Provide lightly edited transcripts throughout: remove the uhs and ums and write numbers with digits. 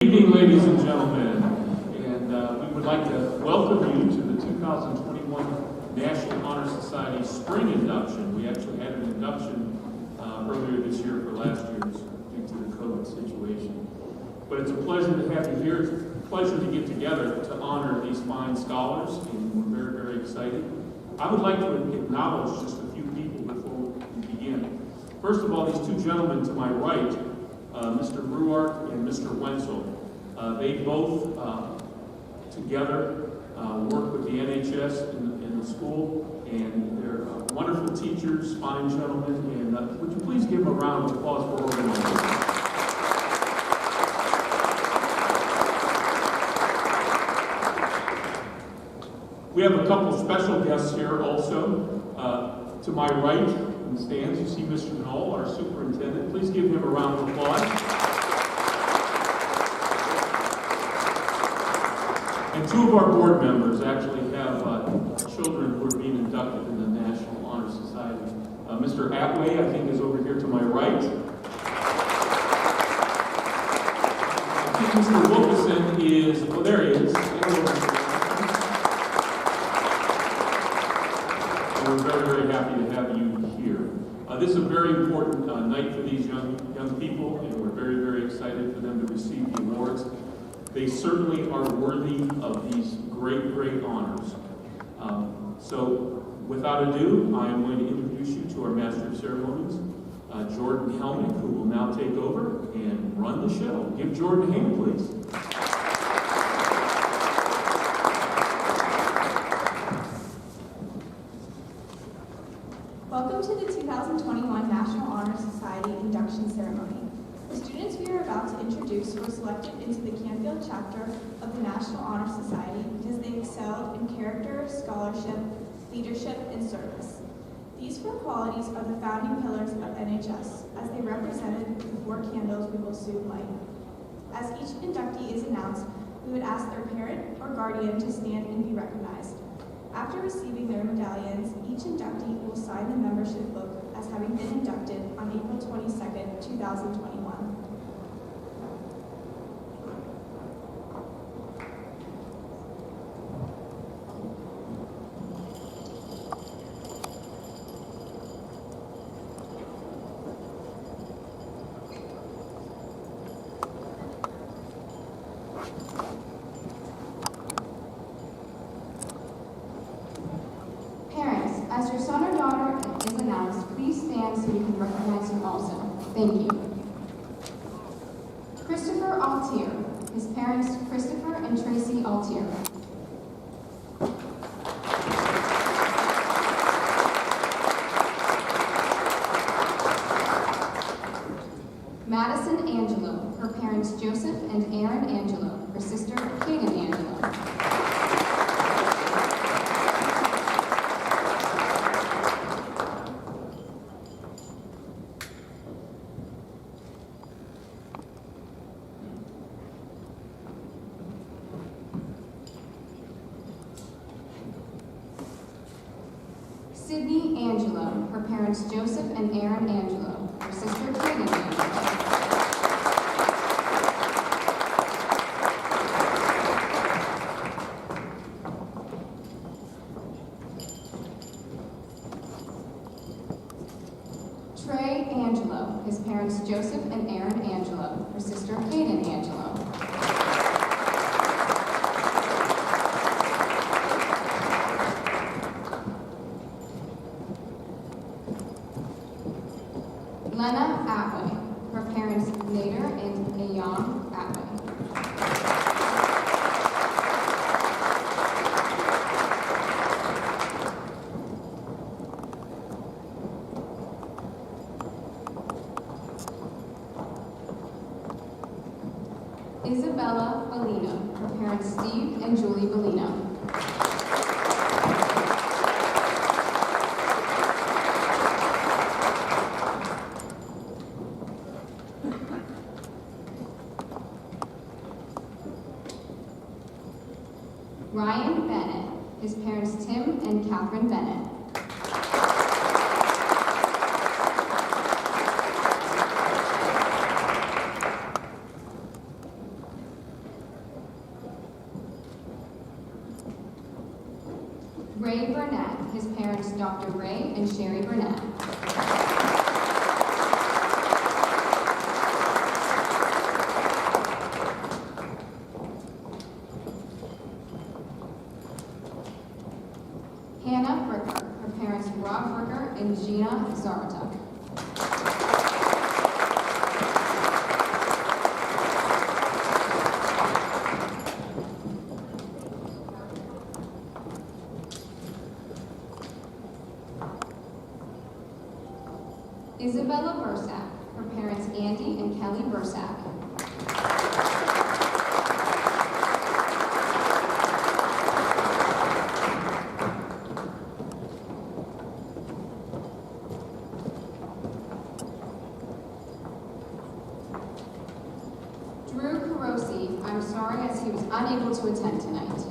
Good evening, ladies and gentlemen, and we would like to welcome you to the 2021 National Honor Society Spring Induction. We actually had an induction earlier this year for last year's due to the COVID situation. But it's a pleasure to have you here. It's a pleasure to get together to honor these fine scholars, and we're very, very excited. I would like to acknowledge just a few people before we begin. First of all, these two gentlemen to my right, Mr. Ruart and Mr. Wenzel. They both together work with the NHS in the school, and they're wonderful teachers, fine gentlemen, and would you please give them a round of applause for organizing? We have a couple special guests here also. To my right in the stands, you see Mr. Knoll, our superintendent. Please give him a round of applause. And two of our board members actually have children who are being inducted in the National Honor Society. Mr. Atway, I think, is over here to my right. I think Mr. Wilkerson is, oh, there he is. And we're very, very happy to have you here. This is a very important night for these young people, and we're very, very excited for them to receive the awards. They certainly are worthy of these great, great honors. So, without ado, I am going to introduce you to our Master of Ceremonies, Jordan Hellman, who will now take over and run the show. Give Jordan a hand, please. Welcome to the 2021 National Honor Society Induction Ceremony. The students we are about to introduce were selected into the Canfield chapter of the National Honor Society because they excelled in character, scholarship, leadership, and service. These four qualities are the founding pillars of NHS, as they represented the four candles we will soon light. As each inductee is announced, we would ask their parent or guardian to stand and be recognized. After receiving their medallions, each inductee will sign the membership book as having been inducted on April 22nd, 2021. As your son or daughter is announced, please stand so we can recognize you also. Thank you. Christopher Altier. His parents, Christopher and Tracy Altier. Madison Angelo. Her parents, Joseph and Aaron Angelo. Her sister, Kaden Angelo. Sydney Angelo, her parents Joseph and Aaron Angelo, her sister Kaden Angelo. Trey Angelo, his parents Joseph and Aaron Angelo, her sister Kaden Angelo. Lena Atway, her parents Nader and Ayan Atway. Isabella Bellino, her parents Steve and Julie Bellino. Ryan Bennett, his parents Tim and Catherine Bennett. Ray Burnett, his parents Dr. Ray and Sherry Burnett. Hannah Bricker, her parents Rob Bricker and Gina Zaratuk. Isabella Bursack, her parents Andy and Kelly Bursack. Drew Carosi, I'm sorry as he was unable to attend tonight.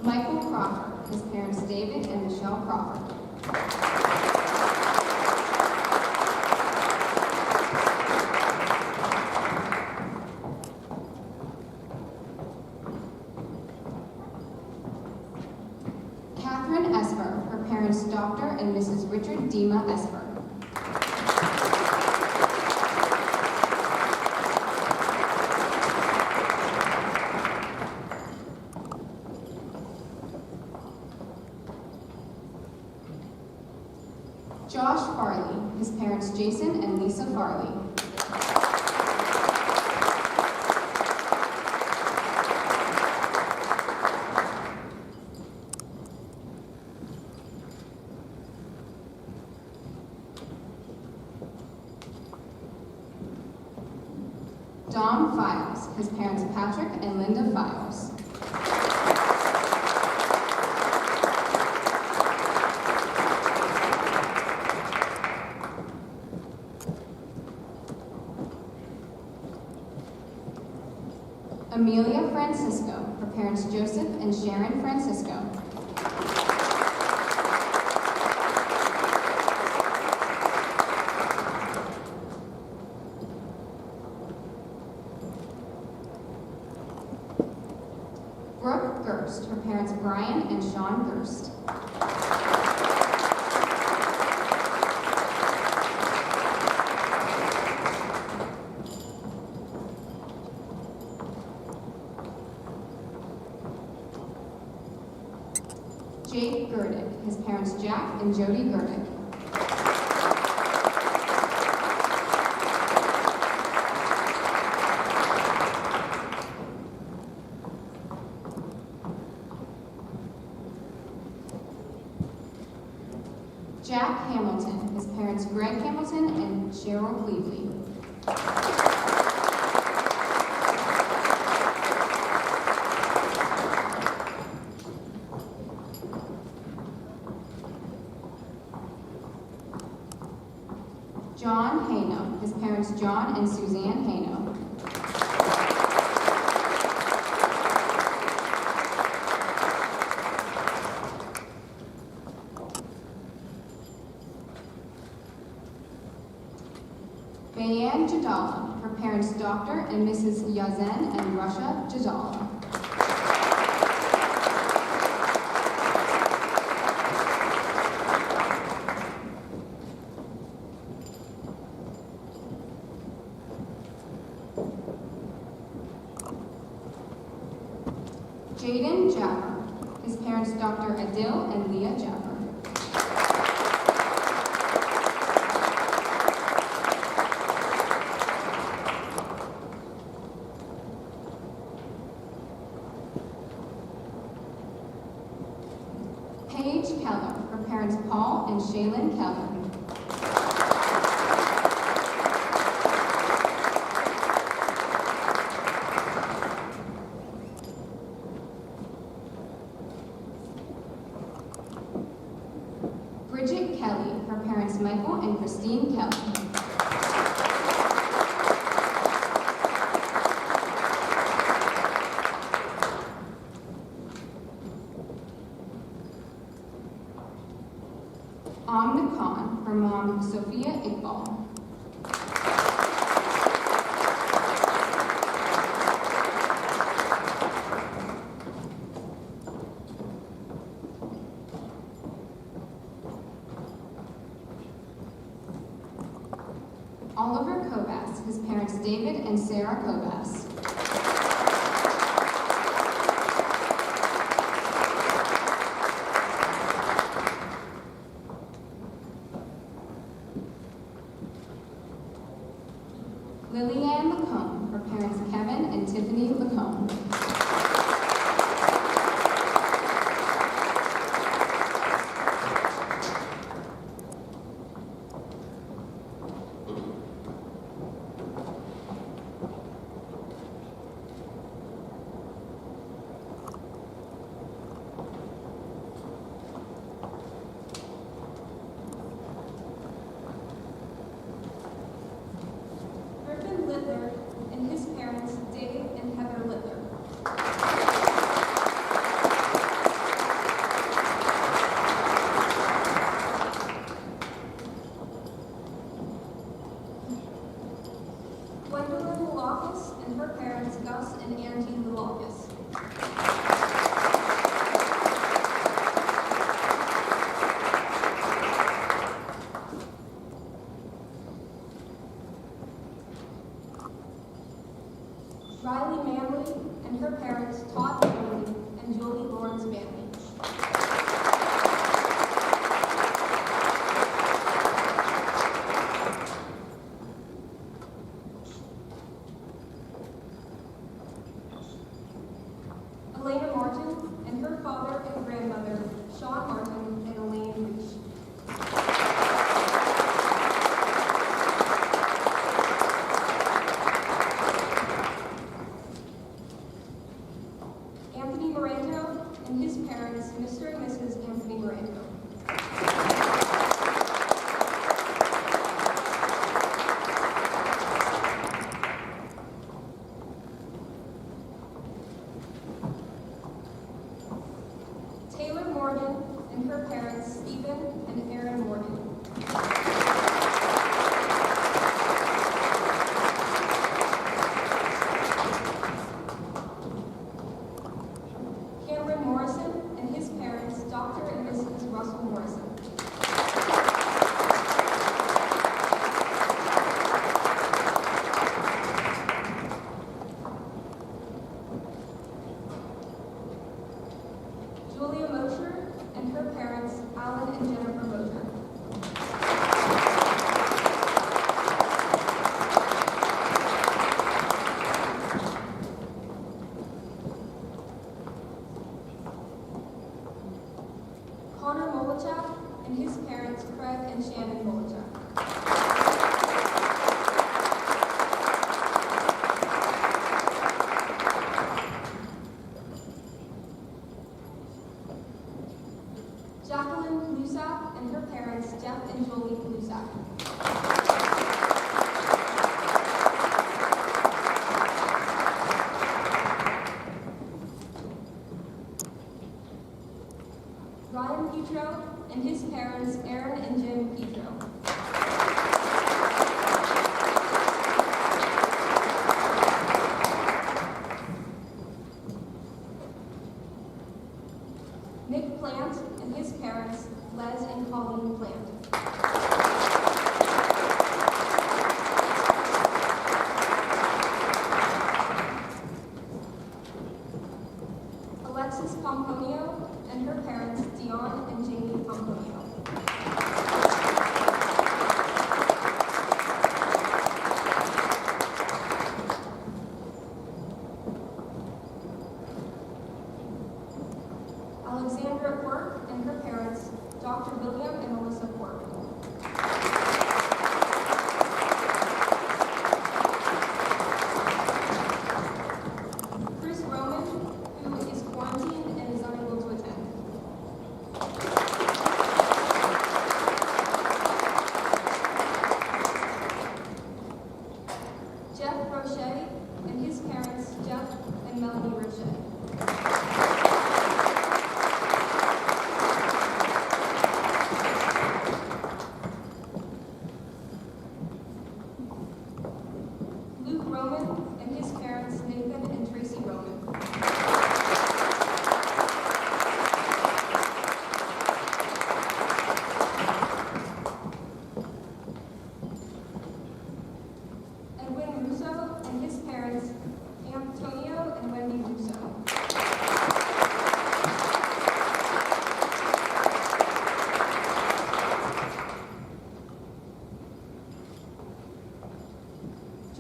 Michael Crawford, his parents David and Michelle Crawford. Catherine Esper, her parents Dr. and Mrs. Richard Dima Esper. Josh Farley, his parents Jason and Lisa Farley. Dom Files, his parents Patrick and Linda Files. Amelia Francisco, her parents Joseph and Sharon Francisco. Brooke Gerst, her parents Brian and Sean Gerst. Jake Gerdick, his parents Jack and Jody Gerdick. Jack Hamilton, his parents Greg Hamilton and Cheryl Cleveley. John Hano, his parents John and Suzanne Hano. Bayan Jadala, her parents Dr. and Mrs. Yazen and Russia Jadala. Jaden Jaffer, his parents Dr. Adil and Leah Jaffer. Paige Keller, her parents Paul and Shaylin Keller. Bridget Kelly, her parents Michael and Christine Kelly. Amna Khan, her mom Sophia Iqbal. Oliver Kobas, his parents David and Sarah Kobas. Lillian Lacombe, her parents Kevin and Tiffany Lacombe. Littler and his parents, Dave and Heather Littler. Gwendolyn Lulakis and her parents, Gus and Angie Lulakis. Riley Manley and her parents, Todd Manley and Julie Lawrence Manley. Elena Martin and her father and grandmother, Sean Martin and Elaine Reach. Anthony Moranto and his parents, Mr. and Mrs. Anthony Moranto. Taylor Morgan and her parents, Stephen and Erin Morgan. Cameron Morrison and his parents, Dr. and Mrs. Russell Morrison. Julia Mosher and her parents, Alan and Jennifer Mosher. Connor Molichak and his parents, Craig and Shannon Molichak. Jacqueline Lusak and her parents, Jeff and Jolie Lusak. Ryan Petro and his parents, Aaron and Jim Petro. Nick Plant and his parents, Les and Colleen Plant.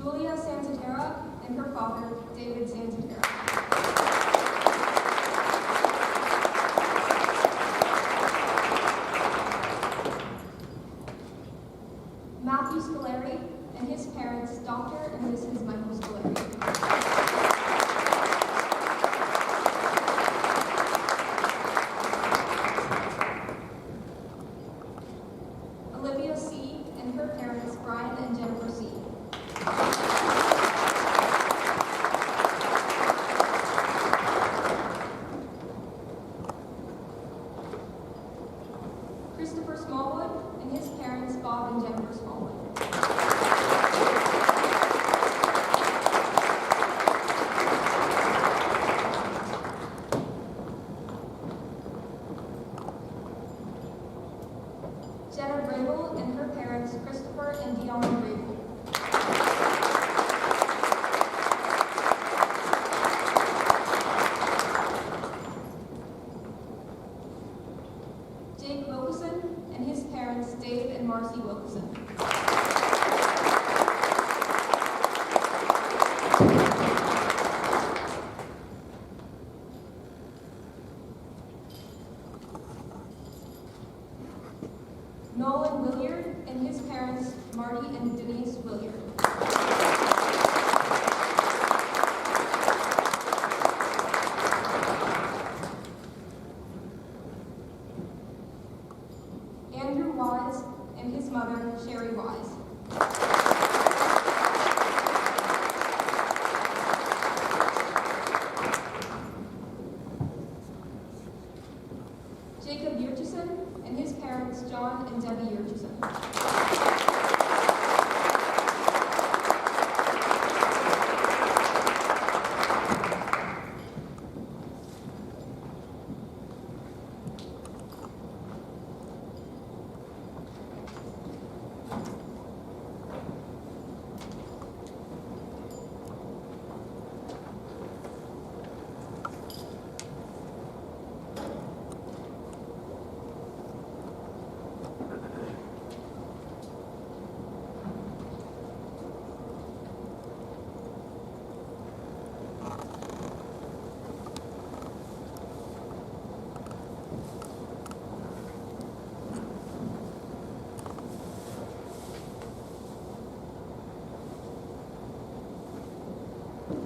Julia Santadera and her father, David Santadera. Matthew Scolari and his parents, Dr. and Mrs. Michael Scolari. Olivia C. and her parents, Brian and Jennifer C. Christopher Smallwood and his parents, Bob and Jennifer Smallwood. Jenna Grable and her parents, Christopher and Deanna Grable. Jake Wilkerson and his parents, Dave and Marcy Wilkerson. Nolan Williard and his parents, Marty and Denise Williard. Andrew Wise and his mother, Sherry Wise. Jacob Yurchison and his parents, John and Debbie Yurchison.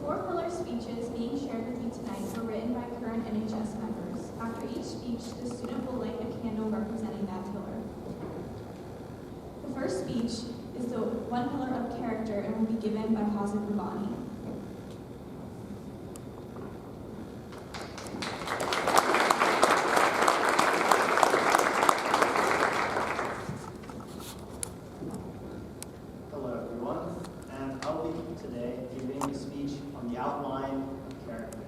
Four pillar speeches being shared with you tonight were written by current NHS members. After each speech, the student will light a candle representing that pillar. The first speech is the one pillar of character and will be given by Hazard Rabani. Hello everyone, and I'll be today giving a speech on the outline of character.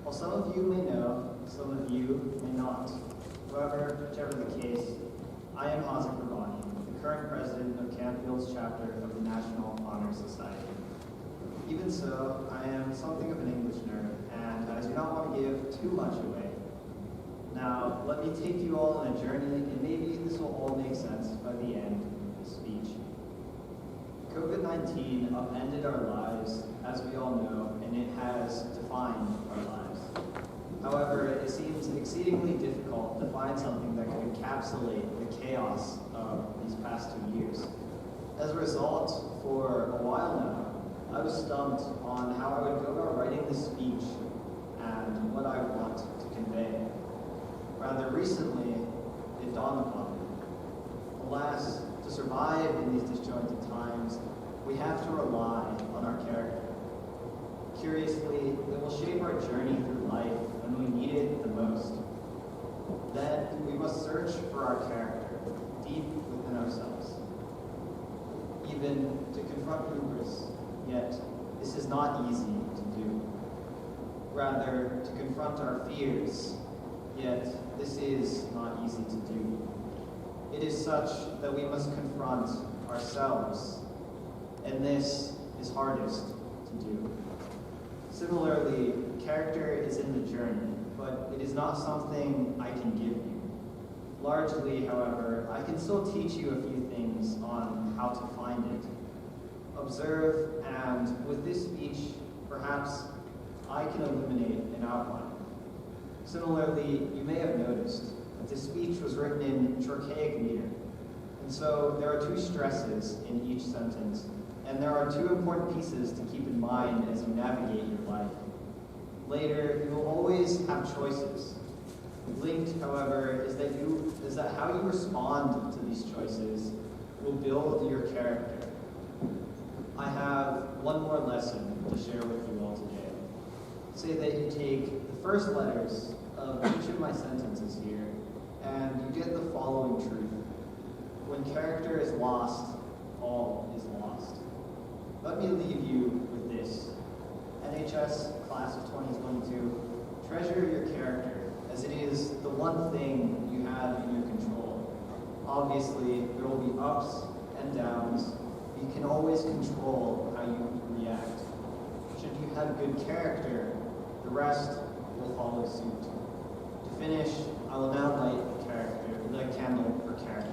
While some of you may know, some of you may not. However, whichever the case, I am Hazard Rabani, the current president of Campfield's chapter of the National Honor Society. Even so, I am something of an English nerd, and I do not want to give too much away. Now, let me take you all on a journey, and maybe this will all make sense by the end of the speech. COVID-19 upended our lives, as we all know, and it has defined our lives. However, it seems exceedingly difficult to find something that could encapsulate the chaos of these past 2 years. As a result, for a while now, I was stumped on how I would go about writing this speech and what I want to convey. Rather recently, it dawned upon me. Alas, to survive in these disjointed times, we have to rely on our character. Curiously, it will shape our journey through life when we need it the most. Then, we must search for our character deep within ourselves. Even to confront hubris, yet this is not easy to do. Rather, to confront our fears, yet this is not easy to do. It is such that we must confront ourselves, and this is hardest to do. Similarly, character is in the journey, but it is not something I can give you. Largely, however, I can still teach you a few things on how to find it. observe, and with this speech, perhaps I can illuminate an outline. Similarly, you may have noticed that this speech was written in trochaic meter, and so there are two stresses in each sentence, and there are two important pieces to keep in mind as you navigate your life. Later, you will always have choices. Linked, however, is that how you respond to these choices will build your character. I have one more lesson to share with you all today. Say that you take the first letters of each of my sentences here, and you get the following truth. When character is lost, all is lost. Let me leave you with this. NHS Class of 2022, treasure your character, as it is the one thing you have in your control. Obviously, there will be ups and downs. You can always control how you react. Should you have good character, the rest will follow suit. To finish, I will now light the candle for character.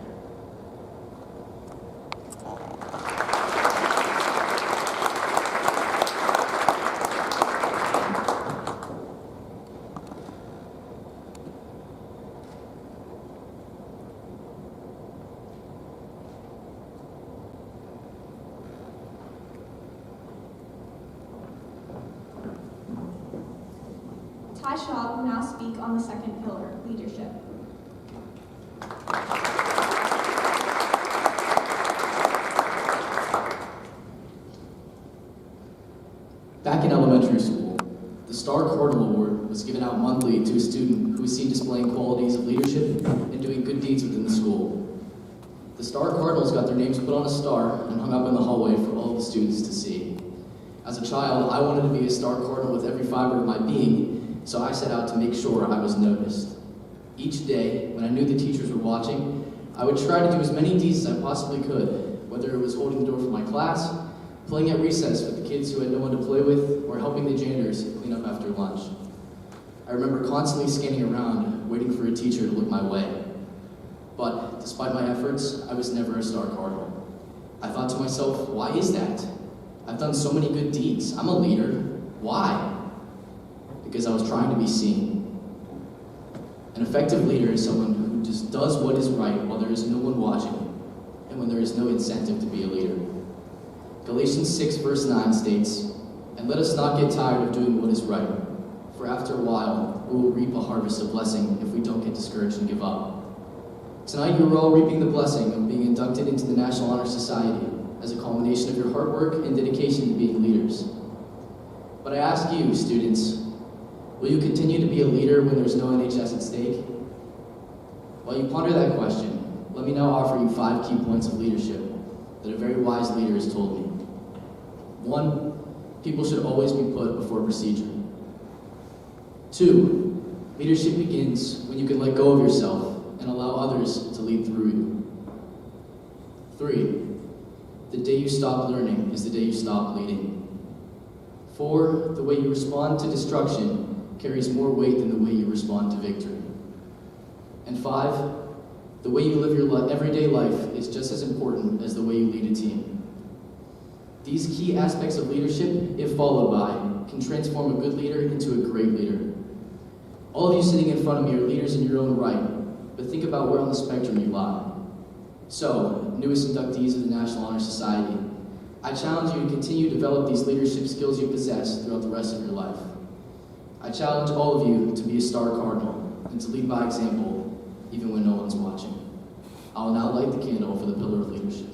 Ty Shaw will now speak on the second pillar, leadership. Back in elementary school, the Star Cardinal Award was given out monthly to a student who was seen displaying qualities of leadership and doing good deeds within the school. The Star Cardinals got their names put on a star and hung up in the hallway for all the students to see. As a child, I wanted to be a Star Cardinal with every fiber of my being, so I set out to make sure I was noticed. Each day, when I knew the teachers were watching, I would try to do as many deeds as I possibly could, whether it was holding the door for my class, playing at recess with the kids who had no one to play with, or helping the janitors clean up after lunch. I remember constantly scanning around, waiting for a teacher to look my way. But despite my efforts, I was never a Star Cardinal. I thought to myself, why is that? I've done so many good deeds. I'm a leader. Why? Because I was trying to be seen. An effective leader is someone who just does what is right while there is no one watching, and when there is no incentive to be a leader. Galatians 6 verse 9 states, "And let us not get tired of doing what is right, for after a while we will reap a harvest of blessing if we don't get discouraged and give up." Tonight you are all reaping the blessing of being inducted into the National Honor Society as a culmination of your hard work and dedication to being leaders. But I ask you, students, will you continue to be a leader when there's no NHS at stake? While you ponder that question, let me now offer you 5 key points of leadership that a very wise leader has told me. 1, people should always be put before procedure. 2, leadership begins when you can let go of yourself and allow others to lead through you. 3, the day you stop learning is the day you stop leading. 4, the way you respond to destruction carries more weight than the way you respond to victory. And 5, the way you live your everyday life is just as important as the way you lead a team. These key aspects of leadership, if followed by, can transform a good leader into a great leader. All of you sitting in front of me are leaders in your own right, but think about where on the spectrum you lie. So, newest inductees of the National Honor Society, I challenge you to continue to develop these leadership skills you possess throughout the rest of your life. I challenge all of you to be a Star Cardinal and to lead by example, even when no one's watching. I will now light the candle for the pillar of leadership.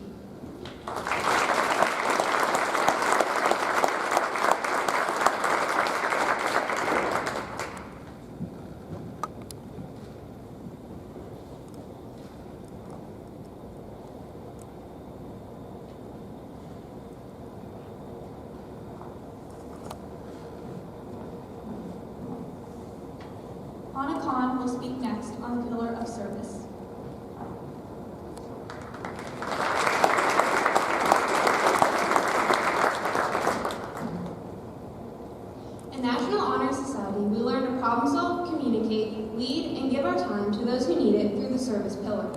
Hannah Khan will speak next on the pillar of service. In National Honor Society, we learn to problem solve, communicate, lead, and give our time to those who need it through the service pillar.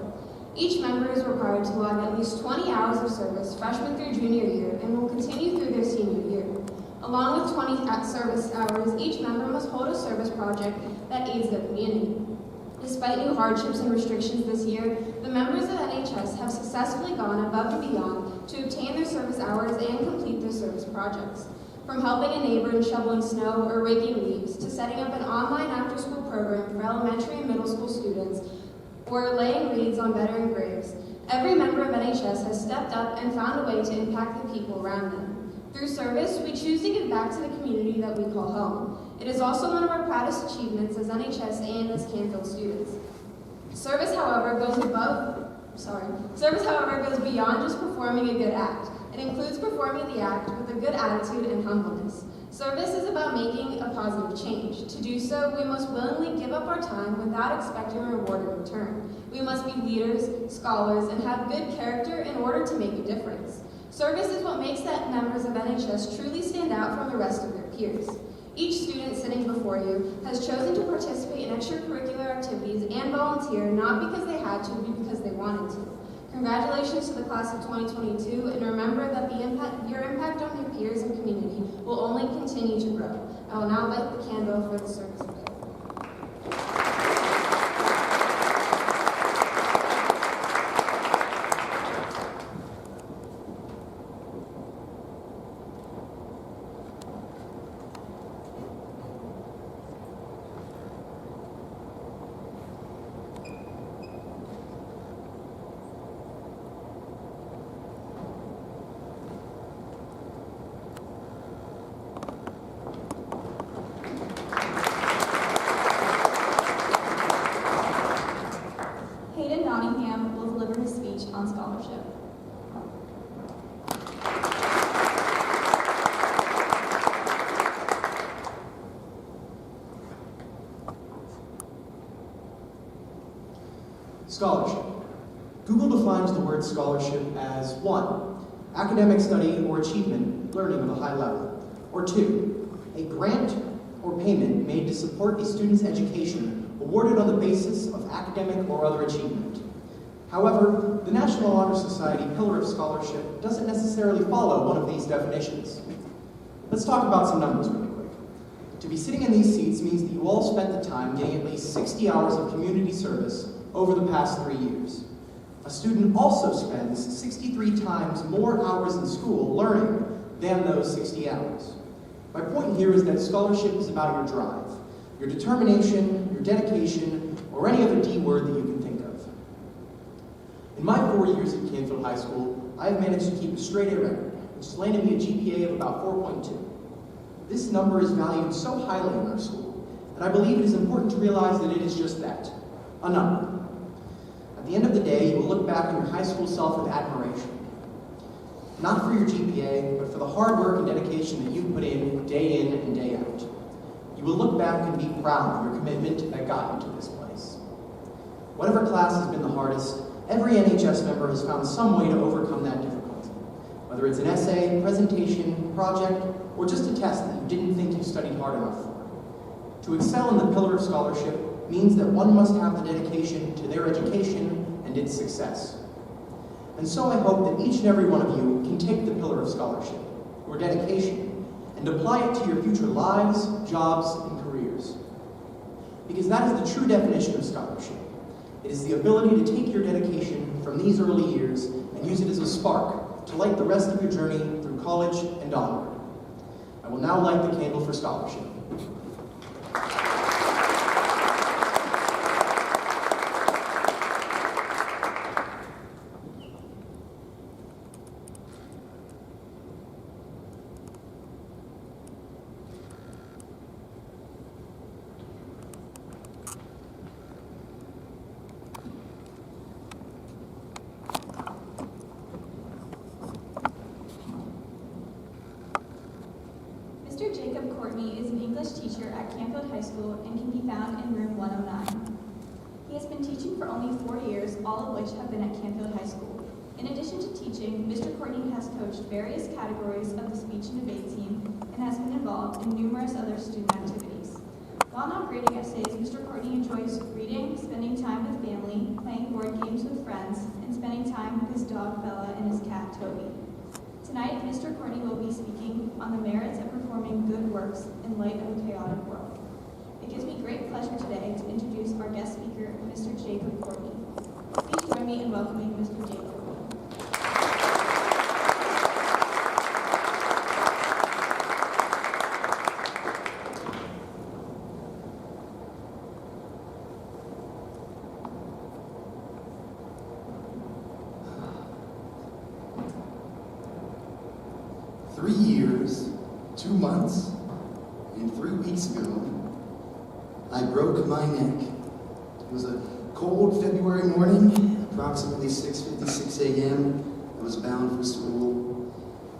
Each member is required to go out at least 20 hours of service freshman through junior year and will continue through their senior year. Along with 20 service hours, each member must hold a service project that aids the community. Despite new hardships and restrictions this year, the members of NHS have successfully gone above and beyond to obtain their service hours and complete their service projects. From helping a neighbor in shoveling snow or raking leaves, to setting up an online after-school program for elementary and middle school students, or laying wreaths on veteran graves, every member of NHS has stepped up and found a way to impact the people around them. Through service, we choose to give back to the community that we call home. It is also one of our proudest achievements as NHS and as Canfield students. Service, however, goes beyond just performing a good act. It includes performing the act with a good attitude and humbleness. Service is about making a positive change. To do so, we must willingly give up our time without expecting a reward in return. We must be leaders, scholars, and have good character in order to make a difference. Service is what makes that members of NHS truly stand out from the rest of their peers. Each student sitting before you has chosen to participate in extracurricular activities and volunteer not because they had to, but because they wanted to. Congratulations to the class of 2022, and remember that your impact on your peers and community will only continue to grow. I will now light the candle for the service prayer. On scholarship. Scholarship. Google defines the word scholarship as 1, academic study or achievement, learning of a high level, or 2, a grant or payment made to support a student's education awarded on the basis of academic or other achievement. However, the National Honor Society Pillar of Scholarship doesn't necessarily follow one of these definitions. Let's talk about some numbers really quick. To be sitting in these seats means that you all spent the time getting at least 60 hours of community service over the past 3 years. A student also spends 63 times more hours in school learning than those 60 hours. My point here is that scholarship is about your drive, your determination, your dedication, or any other D word that you can think of. In my 4 years at Canfield High School, I have managed to keep a straight A record, which has landed me a GPA of about 4.2. This number is valued so highly in our school, and I believe it is important to realize that it is just that, a number. At the end of the day, you will look back on your high school self with admiration. Not for your GPA, but for the hard work and dedication that you put in and day out. You will look back and be proud of your commitment that got you to this place. Whatever class has been the hardest, every NHS member has found some way to overcome that difficulty. Whether it's an essay, presentation, project, or just a test that you didn't think you studied hard enough for. To excel in the Pillar of Scholarship means that one must have the dedication to their education and its success. And so I hope that each and every one of you can take the Pillar of Scholarship, your dedication, and apply it to your future lives, jobs, and careers. Because that is the true definition of scholarship. It is the ability to take your dedication from these early years and use it as a spark to light the rest of your journey through college and onward. I will now light the candle for scholarship. Mr. Jacob Courtney is an English teacher at Canfield High School and can be found in room 109. He has been teaching for only 4 years, all of which have been at Canfield High School. In addition to teaching, Mr. Courtney has coached various categories of the speech and debate team and has been involved in numerous other student activities. While not grading essays, Mr. Courtney enjoys reading, spending time with family, playing board games with friends, and spending time with his dog Bella and his cat Toby. Tonight, Mr. Courtney will be speaking on the merits of performing good works in light of a chaotic world. It gives me great pleasure today to introduce our guest speaker, Mr. Jacob Courtney. Please join me in welcoming Mr. Jacob Courtney. 3 years, 2 months, and 3 weeks ago, I broke my neck. It was a cold February morning, approximately 6:56 a.m. I was bound for school,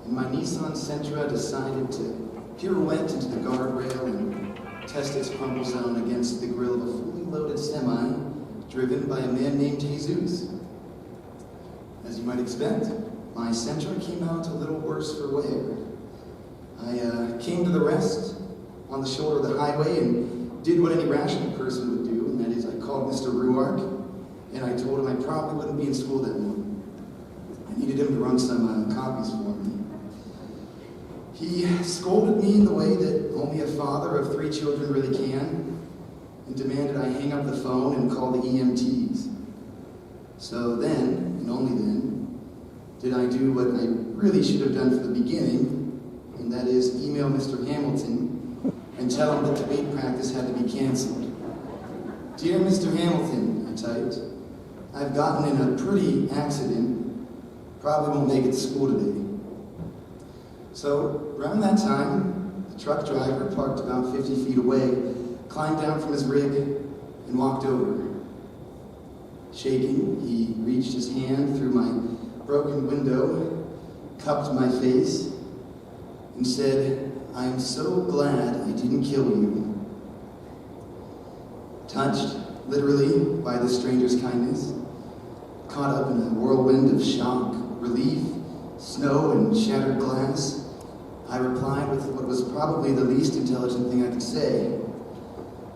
and my Nissan Sentra decided to pirouette into the guardrail and test its crumble zone against the grill of a fully loaded semi driven by a man named Jesus. As you might expect, my Sentra came out a little worse for wear. I came to the rest on the shoulder of the highway and did what any rational person would do, and that is I called Mr. Ruark, and I told him I probably wouldn't be in school that morning. I needed him to run some copies for me. He scolded me in the way that only a father of 3 children really can, and demanded I hang up the phone and call the EMTs. So then, and only then, did I do what I really should have done from the beginning, and that is email Mr. Hamilton and tell him that debate practice had to be canceled. Dear Mr. Hamilton, I typed, I've gotten in a pretty accident, probably won't make it to school today. So around that time, the truck driver parked about 50 feet away, climbed down from his rig, and walked over. Shaking, he reached his hand through my broken window, cupped my face, and said, I am so glad I didn't kill you. Touched, literally, by this stranger's kindness, caught up in a whirlwind of shock, relief, snow, and shattered glass, I replied with what was probably the least intelligent thing I could say.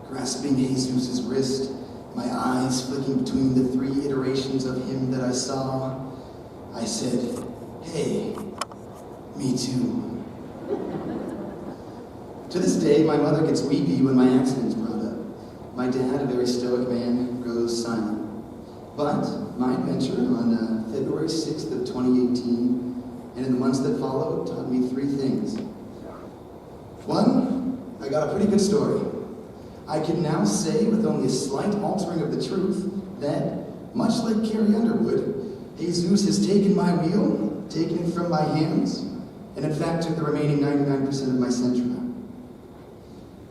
Grasping Jesus' wrist, my eyes flicking between the 3 iterations of him that I saw, I said, hey, me too. To this day, my mother gets weepy when my accident is brought up. My dad, a very stoic man, grows silent. But my adventure on February 6th of 2018, and in the months that followed, taught me 3 things. 1, I got a pretty good story. I can now say, with only a slight altering of the truth, that, much like Carrie Underwood, Jesus has taken my wheel, taken it from my hands, and in fact took the remaining 99% of my Sentra.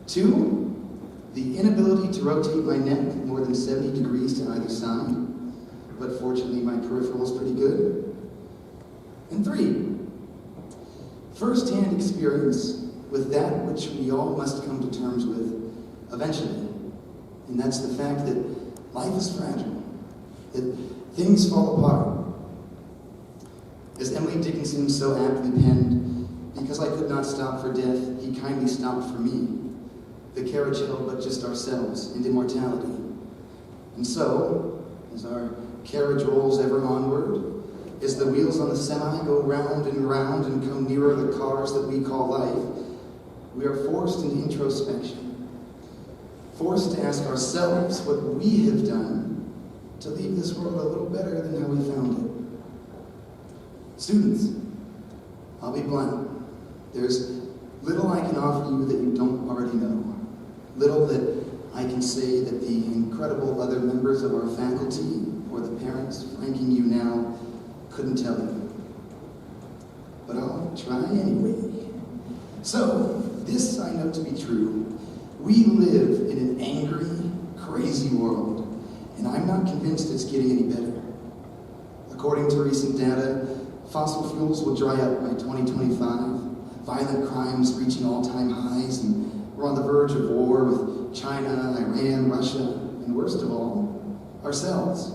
2, the inability to rotate my neck more than 70 degrees to either side, but fortunately my peripheral is pretty good. And 3, first-hand experience with that which we all must come to terms with eventually, and that's the fact that life is fragile, that things fall apart. As Emily Dickinson so aptly penned, because I could not stop for death, he kindly stopped for me. The carriage held but just ourselves and immortality. And so, as our carriage rolls ever onward, as the wheels on the semi go round and round and come nearer the cars that we call life, we are forced into introspection, forced to ask ourselves what we have done to leave this world a little better than how we found it. Students, I'll be blunt. There's little I can offer you that you don't already know. Little that I can say that the incredible other members of our faculty or the parents flanking you now couldn't tell you. But I'll try anyway. So, this I know to be true. We live in an angry, crazy world, and I'm not convinced it's getting any better. According to recent data, fossil fuels will dry up by 2025, violent crimes reaching all-time highs, and we're on the verge of war with China, Iran, Russia, and worst of all, ourselves.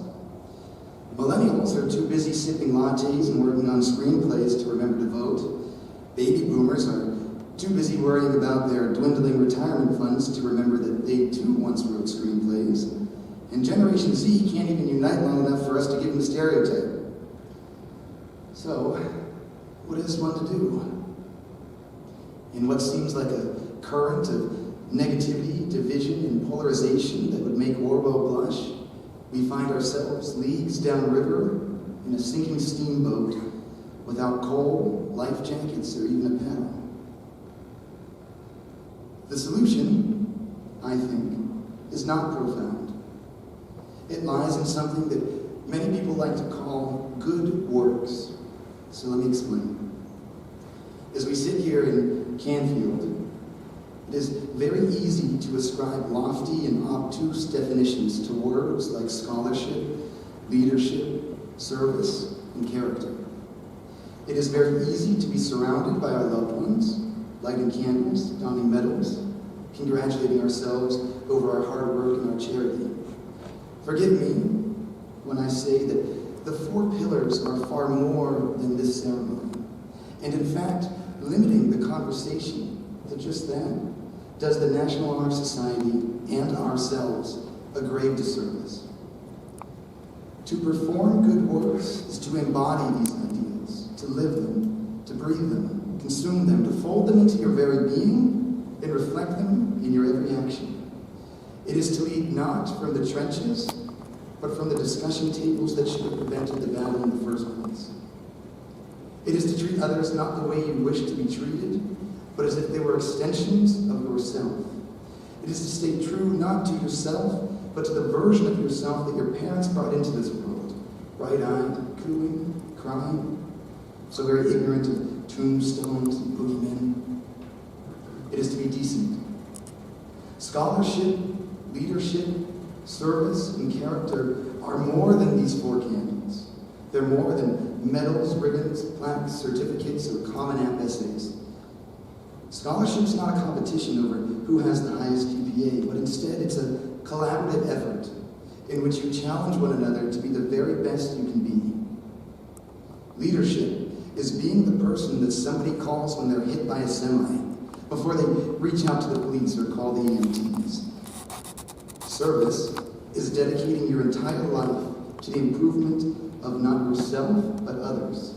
Millennials are too busy sipping lattes and working on screenplays to remember to vote. Baby boomers are too busy worrying about their dwindling retirement funds to remember that they too once wrote screenplays. And Generation Z can't even unite long enough for us to give them a stereotype. So, what is one to do? In what seems like a current of negativity, division, and polarization that would make Orwell blush, we find ourselves leagues downriver in a sinking steamboat without coal, life jackets, or even a paddle. The solution, I think, is not profound. It lies in something that many people like to call good works. So let me explain. As we sit here in Canfield, it is very easy to ascribe lofty and obtuse definitions to words like scholarship, leadership, service, and character. It is very easy to be surrounded by our loved ones, lighting candles, donning medals, congratulating ourselves over our hard work and our charity. Forgive me when I say that the 4 pillars are far more than this ceremony. And in fact, limiting the conversation to just that does the National Honor Society and ourselves a grave disservice. To perform good works is to embody these ideals, to live them, to breathe them, consume them, to fold them into your very being and reflect them in your every action. It is to lead not from the trenches, but from the discussion tables that should have prevented the battle in the first place. It is to treat others not the way you wish to be treated, but as if they were extensions of yourself. It is to stay true not to yourself, but to the version of yourself that your parents brought into this world. Bright-eyed, cooing, crying, so very ignorant of tombstones and boogeymen. It is to be decent. Scholarship, leadership, service, and character are more than these 4 candles. They're more than medals, ribbons, plaques, certificates, or common app essays. Scholarship's not a competition over who has the highest GPA, but instead it's a collaborative effort in which you challenge one another to be the very best you can be. Leadership is being the person that somebody calls when they're hit by a semi, before they reach out to the police or call the EMTs. Service is dedicating your entire life to the improvement of not yourself, but others.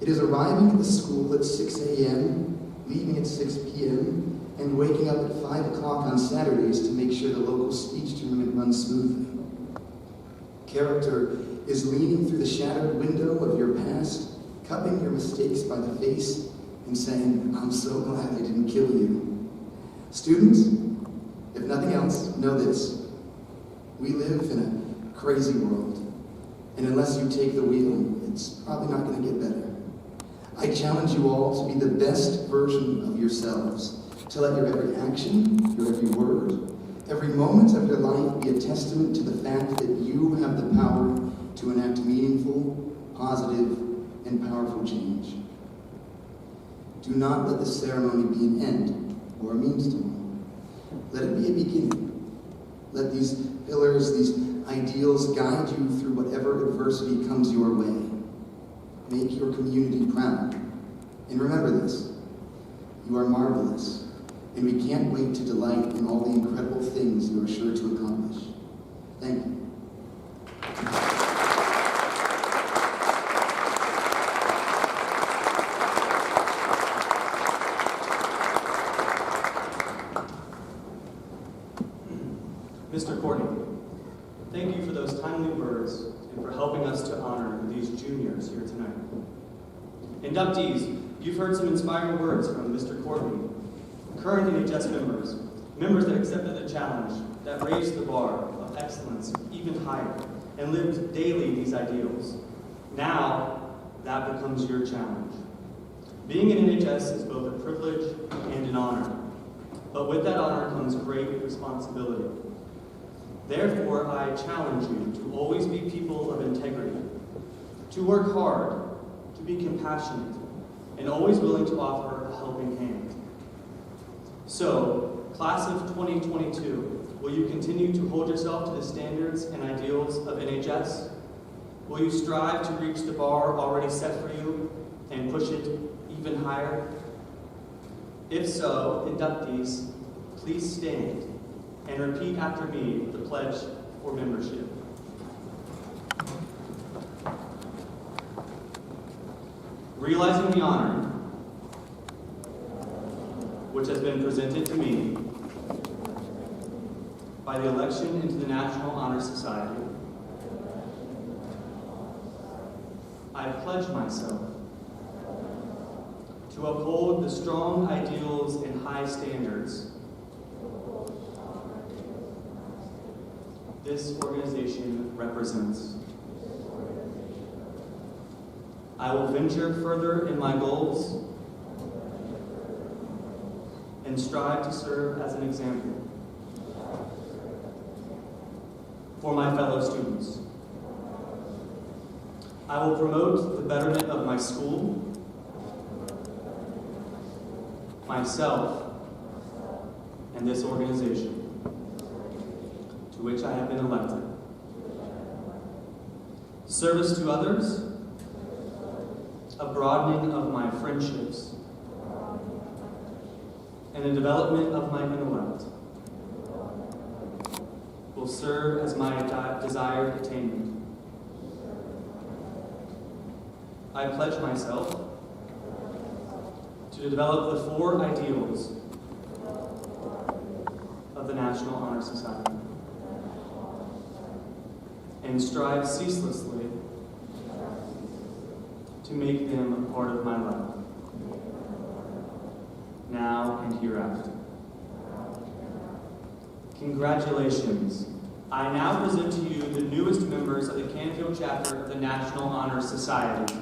It is arriving at the school at 6 a.m., leaving at 6 p.m., and waking up at 5 o'clock on Saturdays to make sure the local speech tournament runs smoothly. Character is leaning through the shattered window of your past, cupping your mistakes by the face, and saying, "I'm so glad I didn't kill you." Students, if nothing else, know this. We live in a crazy world, and unless you take the wheel, it's probably not going to get better. I challenge you all to be the best version of yourselves, to let your every action, your every word, every moment of your life be a testament to the fact that you have the power to enact meaningful, positive, and powerful change. Do not let the ceremony be an end or a means to one. Let it be a beginning. Let these pillars, these ideals guide you through whatever adversity comes your way. Make your community proud. And remember this, you are marvelous, and we can't wait to delight in all the incredible things you are sure to accomplish. Thank you. Mr. Courtney, thank you for those timely words and for helping us to honor these juniors here tonight. Inductees, you've heard some inspiring words from Mr. Courtney. Current NHS members that accepted the challenge, that raised the bar of excellence even higher, and lived daily these ideals. Now, that becomes your challenge. Being in NHS is both a privilege and an honor, but with that honor comes great responsibility. Therefore, I challenge you to always be people of integrity, to work hard, to be compassionate, and always willing to offer a helping hand. So, class of 2022, will you continue to hold yourself to the standards and ideals of NHS? Will you strive to reach the bar already set for you and push it even higher? If so, inductees, please stand and repeat after me the pledge for membership. Realizing the honor which has been presented to me by the election into the National Honor Society, I pledge myself to uphold the strong ideals and high standards this organization represents. I will venture further in my goals and strive to serve as an example for my fellow students. I will promote the betterment of my school, myself, and this organization to which I have been elected. Service to others, a broadening of my friendships, and the development of my intellect will serve as my desired attainment. I pledge myself to develop the 4 ideals of the National Honor Society and strive ceaselessly to make them a part of my life, now and hereafter. Congratulations. I now present to you the newest members of the Canfield chapter of the National Honor Society.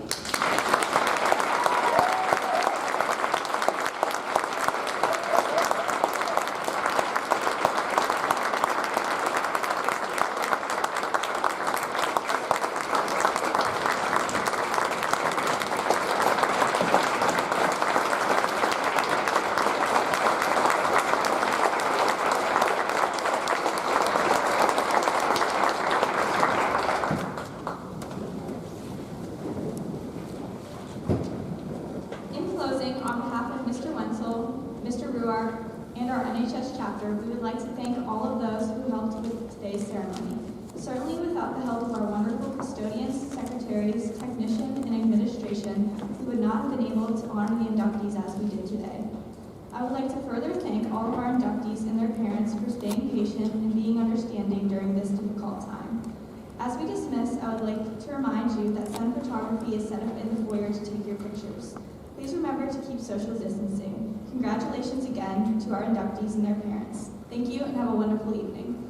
And our NHS chapter, we would like to thank all of those who helped with today's ceremony. Certainly without the help of our wonderful custodians, secretaries, technician, and administration, we would not have been able to honor the inductees as we did today. I would like to further thank all of our inductees and their parents for staying patient and being understanding during this difficult time. As we dismiss, I would like to remind you that sun photography is set up in the foyer to take your pictures. Please remember to keep social distancing. Congratulations again to our inductees and their parents. Thank you and have a wonderful evening.